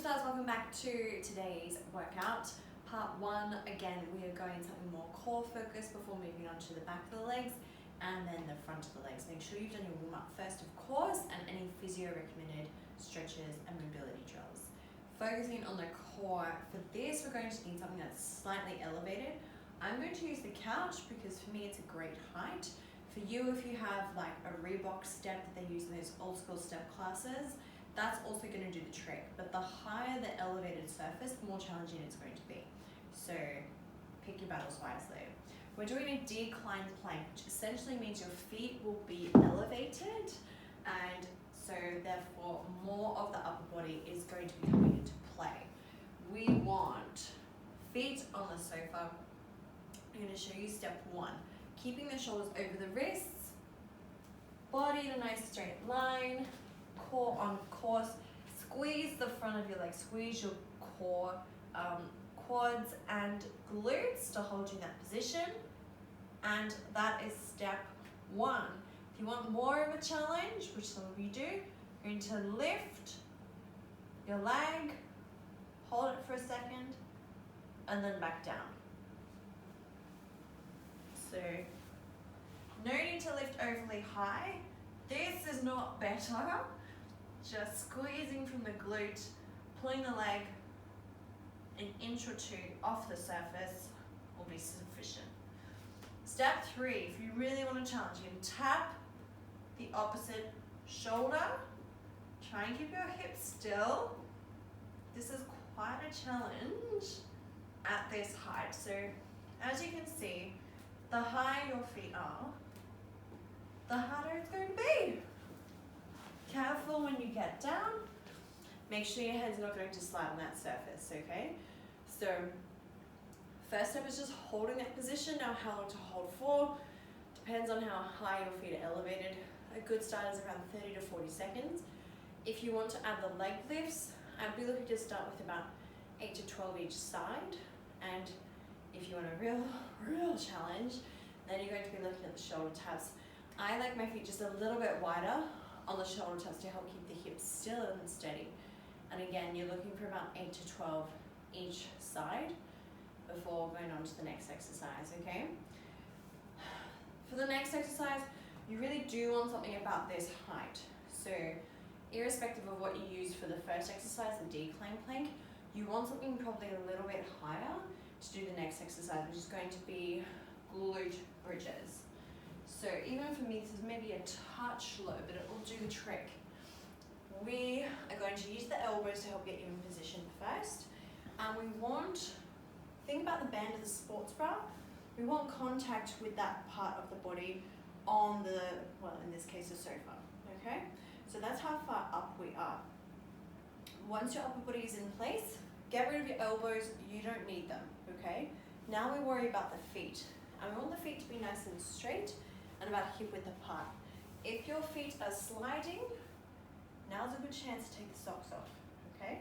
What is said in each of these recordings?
stars, welcome back to today's workout. Part 1, again, we are going something more core focused before moving on to the back of the legs and then the front of the legs. Make sure you've done your warm up first, of course, and any physio recommended stretches and mobility drills. Focusing on the core, for this we're going to need something that's slightly elevated. I'm going to use the couch because for me it's a great height. For you, if you have like a Reebok step that they use in those old school step classes, that's also going to do the trick. But the higher the elevated surface, the more challenging it's going to be. So pick your battles wisely. We're doing a declined plank, which essentially means your feet will be elevated, and so therefore more of the upper body is going to be coming into play. We want feet on the sofa. I'm going to show you step 1. Keeping the shoulders over the wrists, body in a nice straight line, core on course. Squeeze the front of your leg, squeeze your core, quads and glutes to hold you in that position. And that is step 1. If you want more of a challenge, which some of you do, you're going to lift your leg, hold it for a second, and then back down. So, no need to lift overly high. This is not better. Just squeezing from the glute, pulling the leg an inch or 2 off the surface will be sufficient. Step 3, if you really want to challenge, you can tap the opposite shoulder. Try and keep your hips still. This is quite a challenge at this height. So as you can see, the higher your feet are, the harder it's going to be. Careful when you get down. Make sure your hands are not going to slide on that surface, okay? So, first step is just holding that position. Now how long to hold for depends on how high your feet are elevated. A good start is around 30 to 40 seconds. If you want to add the leg lifts, I'd be looking to start with about 8 to 12 each side. And if you want a real challenge, then you're going to be looking at the shoulder tabs. I like my feet just a little bit wider on the shoulder tabs to help keep the hips still and steady. And again, you're looking for about 8 to 12 each side before going on to the next exercise, okay? For the next exercise, you really do want something about this height. So irrespective of what you use for the first exercise, the decline plank, you want something probably a little bit higher to do the next exercise, which is going to be glute bridges. So even for me, this is maybe a touch low, but it will do the trick. We are going to use the elbows to help get you in position first. And we want, think about the band of the sports bra. We want contact with that part of the body on the, well, in this case, the sofa, okay? So that's how far up we are. Once your upper body is in place, get rid of your elbows, you don't need them, okay? Now we worry about the feet. And we want the feet to be nice and straight and about hip width apart. If your feet are sliding, now's a good chance to take the socks off, okay?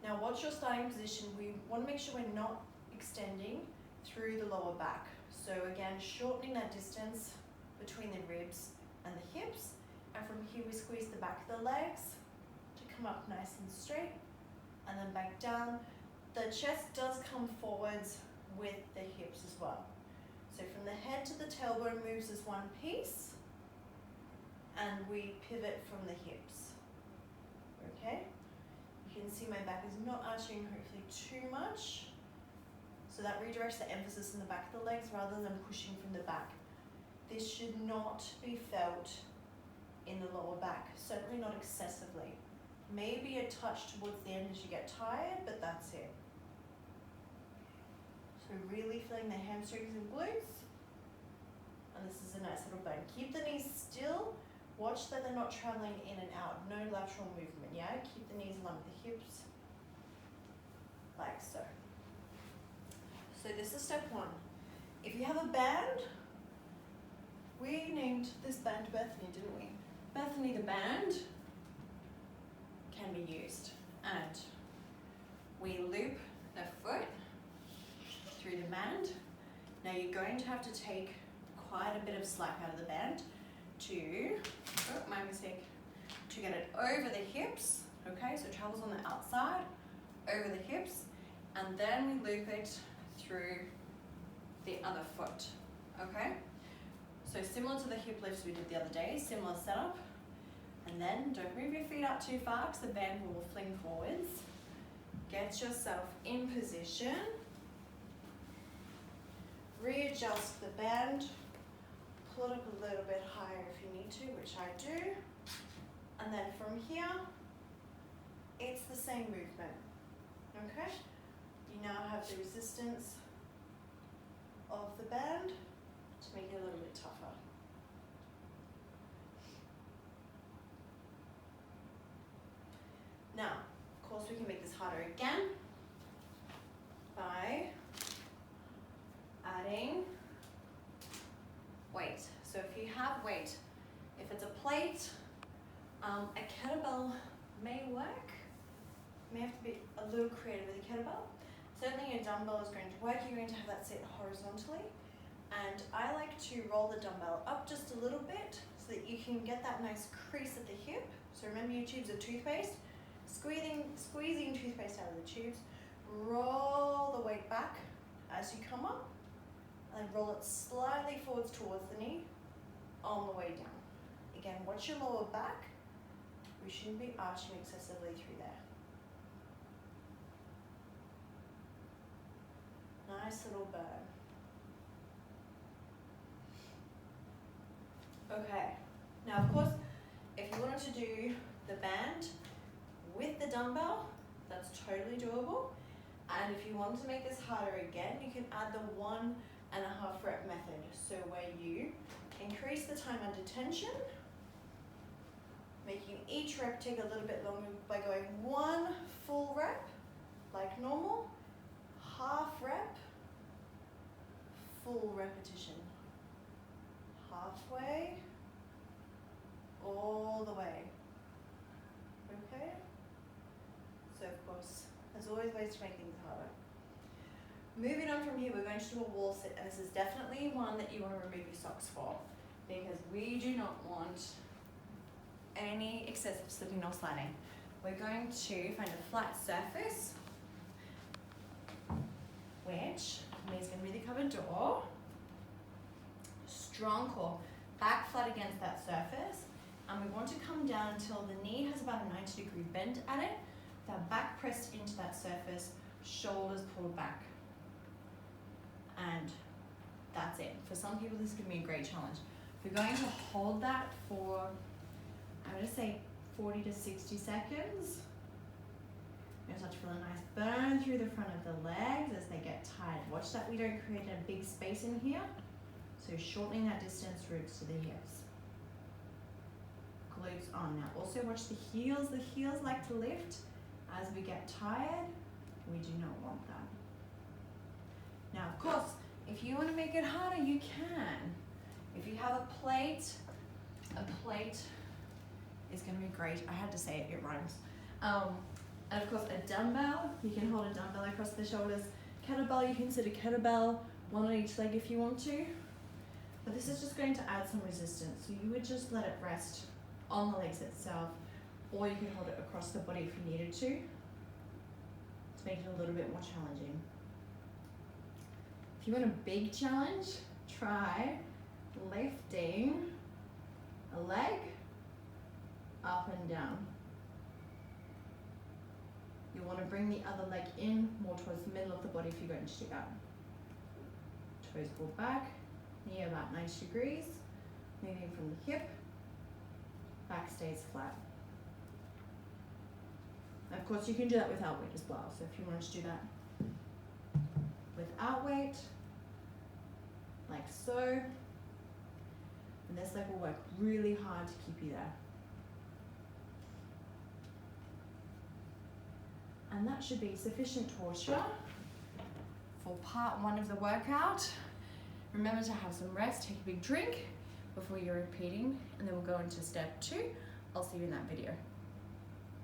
Now watch your starting position. We want to make sure we're not extending through the lower back. So again, shortening that distance between the ribs and the hips. And from here, we squeeze the back of the legs to come up nice and straight and then back down. The chest does come forwards with the hips as well. So from the head to the tailbone moves as one piece, and we pivot from the hips, okay? You can see my back is not arching hopefully too much, so that redirects the emphasis in the back of the legs rather than pushing from the back. This should not be felt in the lower back, certainly not excessively. Maybe a touch towards the end as you get tired, but that's it. So really feeling the hamstrings and glutes. And this is a nice little bend. Keep the knees still. Watch that they're not traveling in and out. No lateral movement, yeah? Keep the knees along with the hips. Like so. So this is step 1. If you have a band, we named this band Bethany, didn't we? Bethany the band can be used. And we loop the foot through the band. Now you're going to have to take quite a bit of slack out of the band to, oh, my mistake, to get it over the hips, okay? So it travels on the outside over the hips, and then we loop it through the other foot, okay? So similar to the hip lifts we did the other day, similar setup. And then don't move your feet out too far because the band will fling forwards. Get yourself in position. Readjust the band. Pull it up a little bit higher if you need to, which I do. And then from here, it's the same movement, okay? You now have the resistance of the band to make it a little bit tougher. Now, of course, we can make this harder again by adding weight. So if you have weight, if it's a plate, a kettlebell may work. You may have to be a little creative with a kettlebell. Certainly a dumbbell is going to work. You're going to have that sit horizontally. And I like to roll the dumbbell up just a little bit so that you can get that nice crease at the hip. So remember your tubes of toothpaste. Squeezing toothpaste out of the tubes. Roll the weight back as you come up. And then roll it slightly forwards towards the knee on the way down. Again, watch your lower back. We shouldn't be arching excessively through there. Nice little burn. Okay, now of course, if you wanted to do the band with the dumbbell, that's totally doable. And if you wanted to make this harder again, you can add the 1.5 rep method. So where you increase the time under tension, making each rep take a little bit longer by going 1 full rep, like normal, half rep, full repetition. Halfway, all the way, okay? So of course, there's always ways to make things harder. Moving on from here, we're going to do a wall sit, and this is definitely one that you want to remove your socks for, because we do not want any excessive slipping or sliding. We're going to find a flat surface, which means going to be the covered door. Strong core, back flat against that surface, and we want to come down until the knee has about a 90-degree bend at it, with our back pressed into that surface, shoulders pulled back. And that's it. For some people, this is going to be a great challenge. We're going to hold that for, I'm going to say 40 to 60 seconds. You're going to start to feel a nice burn through the front of the legs as they get tight. Watch that we don't create a big space in here. So shortening that distance roots to the hips. Glutes on. Now also watch the heels. The heels like to lift. As we get tired, we do not want that. Now of course, if you want to make it harder, you can. If you have a plate is going to be great. I had to say it, it rhymes. And of course a dumbbell, you can hold a dumbbell across the shoulders. Kettlebell, you can sit a kettlebell, one on each leg if you want to. But this is just going to add some resistance. So you would just let it rest on the legs itself, or you can hold it across the body if you needed to make it a little bit more challenging. If you want a big challenge, try lifting a leg up and down. You'll want to bring the other leg in more towards the middle of the body if you're going to do that. Toes pulled back, knee about 90 degrees, moving from the hip, back stays flat. And of course you can do that without weight as well, so if you want to do that without weight, like so, and this leg will work really hard to keep you there. And that should be sufficient torture for part one of the workout. Remember to have some rest, take a big drink before you're repeating, and then we'll go into step two. I'll see you in that video.